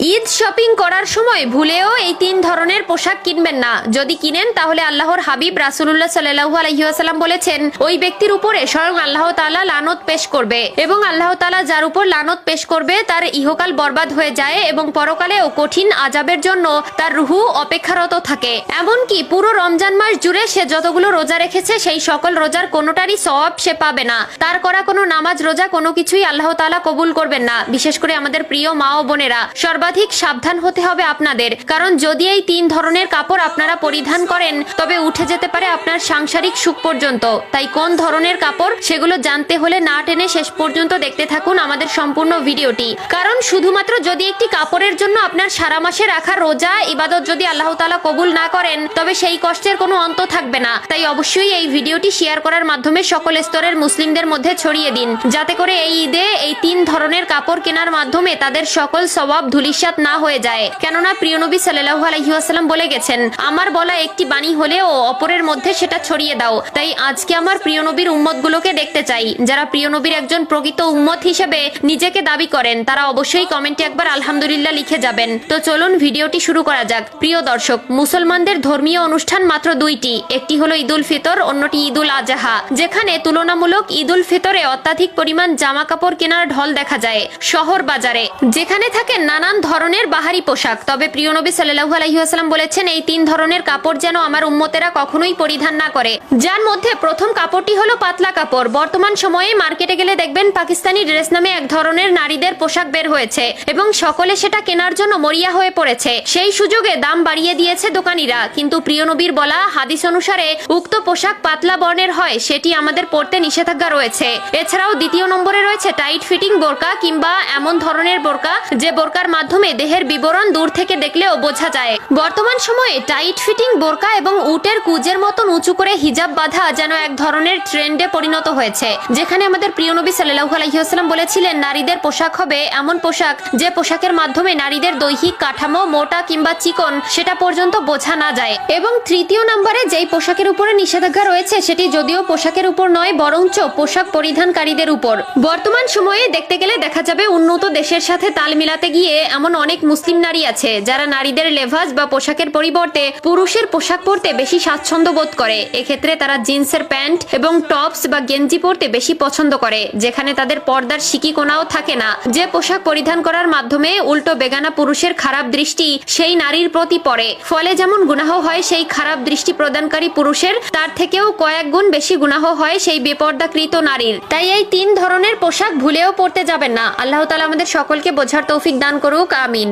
Eid shopping করার সময় ভুলেও এই তিন ধরনের পোশাক কিনবেন না। যদি কিনেন তাহলে আল্লাহর হাবিব রাসূলুল্লাহ সাল্লাল্লাহু আলাইহি ওয়াসাল্লাম বলেছেন, ওই ব্যক্তির উপরে স্বয়ং আল্লাহ তাআলা লানত পেশ করবে এবং আল্লাহ তাআলা যার উপর লানত পেশ করবে তার ইহকাল বরবাদ হয়ে যায় এবং পরকালেও কঠিন আযাবের জন্য তার রূহ অপেক্ষারত থাকে। এমনকি পুরো রমজান মাস জুড়ে সে যতগুলো রোজা রেখেছে সেই সকল রোজার কোনোটারই সওয়াব সে পাবে না। তার করা কোনো নামাজ রোজা কোনো কিছুই আল্লাহ তাআলা কবুল করবেন না। বিশেষ করে আমাদের প্রিয় মা ও বোনেরা সর্বাধিক সাবধান হতে হবে আপনাদের, কারণ যদি এই তিন ধরনের কাপড় আপনারা পরিধান করেন তবে উঠে যেতে পারে আপনার সাংসারিক সুখ পর্যন্ত। তাই কোন ধরনের কাপড় সেগুলো জানতে হলে না টেনে শেষ পর্যন্ত দেখতে থাকুন আমাদের সম্পূর্ণ ভিডিওটি। কারণ শুধুমাত্র যদি একটি কাপড়ের জন্য আপনার সারা মাসে রাখা রোজা ইবাদত যদি আল্লাহ তাআলা কবুল না করেন তবে সেই কষ্টের কোনো অন্ত থাকবে না। তাই অবশ্যই এই ভিডিওটি শেয়ার করার মাধ্যমে সকল স্তরের মুসলিমদের মধ্যে ছড়িয়ে দিন, যাতে করে এই ঈদে এই তিন ধরনের কাপড় কেনার মাধ্যমে তাদের সকল সওয়াব ধূলিসাৎ না হয়ে যায়। কেননা প্রিয় নবী সাল্লাল্লাহু আলাইহি ওয়াসাল্লাম বলে গেছেন, আমার বলা একটি বাণী হলেও অপরের মধ্যে সেটা ছড়িয়ে দাও। তাই আজকে আমার প্রিয় নবীর উম্মতগুলোকে দেখতে চাই, যারা প্রিয় নবীর একজন প্রকৃত উম্মত হিসেবে নিজেকে দাবি করেন তারা অবশ্যই কমেন্টে একবার আলহামদুলিল্লাহ লিখে যাবেন। তো চলুন ভিডিওটি শুরু করা যাক। প্রিয় দর্শক, মুসলমানদের ধর্মীয় অনুষ্ঠান মাত্র দুইটি, একটি হলো ঈদুল ফিতর, অন্যটি ঈদুল আজহা। যেখানে তুলনামূলক ঈদুল ফিতরে অত্যাধিক পরিমাণ জামা কাপড় কেনার ঢল দেখা যায় শহর বাজারে, যেখানে থাকে নানান ধরনের বাহারি পোশাক। তবে প্রিয় নবী সাল্লাল্লাহু আলাইহি ওয়াসাল্লাম বলেছেন, এই তিন ধরনের কাপড় যেন আমার উম্মতেরা কখনোই পরিধান না করে, যার মধ্যে প্রথম কাপড়টি হলো পাতলা কাপড়। বর্তমান সময়ে মার্কেটে গেলে দেখবেন পাকিস্তানি ড্রেস নামে এক ধরনের নারীদের পোশাক বের হয়েছে এবং সকলে সেটা কেনার জন্য মরিয়া হয়ে পড়েছে। সেই সুযোগে দাম বাড়িয়ে দিয়েছে দোকানিরা, কিন্তু প্রিয় নবীর বলা হাদিস অনুসারে উক্ত পোশাক পাতলা বর্ণের হয়, সেটি আমাদের পরতে নিষেধাজ্ঞা রয়েছে। এছাড়াও দ্বিতীয় নম্বরে রয়েছে টাইট ফিটিং বোরকা কিংবা এমন ধরনের বোরকা যে বোরকার মাধ্যমে দেহের বিবরণ দূর থেকে দেখলেও বোঝা যায়। বর্তমান সময়ে টাইট ফিটিং বোরকা এবং উটের কুজের মতন উঁচু করে হিজাব বাঁধা যেন এক ধরনের ট্রেন্ডে পরিণত হয়েছে, যেখানে আমাদের প্রিয় নবী সাল্লাল্লাহু আলাইহি ওয়াসাল্লাম বলেছিলেন, নারীদের পোশাক হবে এমন পোশাক যে পোশাকের মাধ্যমে নারীদের দৈহিক কাঠামো মোটা কিংবা চিকন সেটা পর্যন্ত বোঝা না যায়। এবং তৃতীয় নম্বরে যেই পোশাকের উপরে নিষেধাজ্ঞা রয়েছে সেটি যদিও পোশাকের উপর নয় বরঞ্চ পোশাক পরিধানকারীদের উপর। বর্তমান সময়ে দেখতে গেলে দেখা যাবে উন্নত দেশের সাথে তাল মিলাতে গিয়ে এমন অনেক মুসলিম নারী আছে যারা নারীদের লেভাস বা পোশাকের পরিবর্তে পুরুষের পোশাক পরতে বেশি স্বাচ্ছন্দ্য বোধ করে। এক্ষেত্রে তারা জিন্সের প্যান্ট এবং টপস বা গেঞ্জি পরতে বেশি পছন্দ করে, যেখানে তাদের পর্দার সিকি কোনাও থাকে না। যে পোশাক পরিধান করার মাধ্যমে উল্টো বেগানা পুরুষের খারাপ দৃষ্টি সেই নারীর প্রতি পড়ে, ফলে যেমন গুনাহ হয় সেই খারাপ দৃষ্টি প্রদানকারী পুরুষের, তার থেকেও কয়েক গুণ বেশি গুনাহ হয় সেই বেপর্দাকৃত নারীর। তাই এই তিন ধরনের পোশাক ভুলেও পরতে যাবেন না। আল্লাহ তাআলা আমাদের সকলকে বোঝার তৌফিক দান করুক, আমিন।